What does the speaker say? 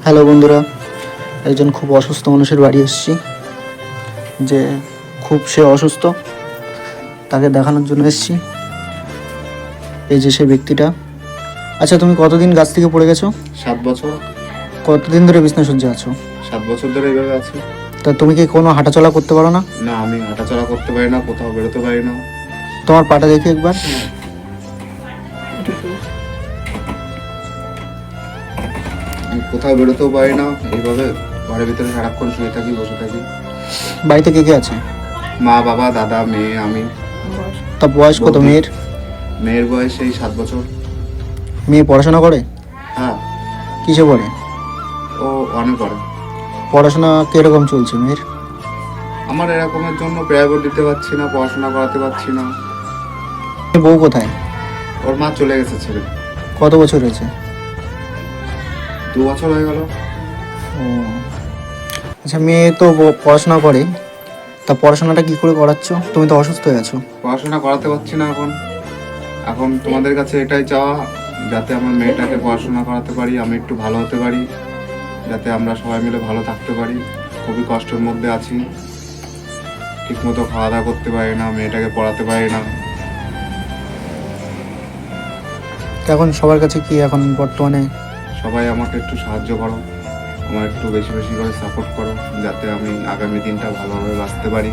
Hello বন্ধুরা, একজন খুব অসুস্থ মানুষের বাড়ি এসেছি, যে সে অসুস্থ, তাকে দেখানোর জন্য এসেছি। এই যে সেই ব্যক্তিটা। আচ্ছা, তুমি কতদিন গাছ থেকে পড়ে গেছো? 7 বছর। কতদিন ধরে বিছনাসজ্জা আছো? 7 বছর ধরে এইভাবে আছি। তা তুমি কি কোনো হাঁটাচলা করতে পারো না? না, আমি হাঁটাচলা করতে পারি না, কোথাও বেরোতে পারি না। তোমার পাটা দেখি একবার। আমি কোথাও বেরোতেও পারি না, এইভাবে ঘরের ভিতরে সারাক্ষণ শুয়ে থাকি, বসে থাকি। বাড়িতে কে কে আছে? মা, বাবা, দাদা, মেয়ে, আমি। তা বয়স কত বৌদি। মেয়ের? মেয়ের বয়স এই 7 বছর। মেয়ে পড়াশোনা করে? হ্যাঁ, কিসে পড়ে? ও অনেক পড়ে। পড়াশোনা কিরকম চলছে মেয়ের? আমার এরকমের জন্য প্রাইভেট দিতে পারছি না, পড়াশোনা করাতে পারছি না। বউ কোথায়? ওর মা চলে গেছে ছেড়ে। কত বছর হয়েছে? 2 বছর হয়ে গেল। ও আচ্ছা, মেয়ে তো পড়াশোনা করে, তা পড়াশোনাটা কি করে করাচ্ছ? তুমি তো অসুস্থ হয়ে আছো। পড়াশোনা করাতে পারছি না এখন। এখন তোমাদের কাছে এটাই চাওয়া, যাতে আমার মেয়েটাকে পড়াশোনা করাতে পারি, আমি একটু ভালো হতে পারি, যাতে আমরা সবাই মিলে ভালো থাকতে পারি। খুবই কষ্টের মধ্যে আছি, ঠিকমতো খাওয়া দাওয়া করতে পারি না, মেয়েটাকে পড়াতে পারি না। তো এখন সবার কাছে কি এখন বর্তমানে? সবাই আমাকে একটু সাহায্য করো, আমার একটু বেশি বেশি করে সাপোর্ট করো, যাতে আমি আগামী দিনটা ভালোভাবে বাঁচতে পারি।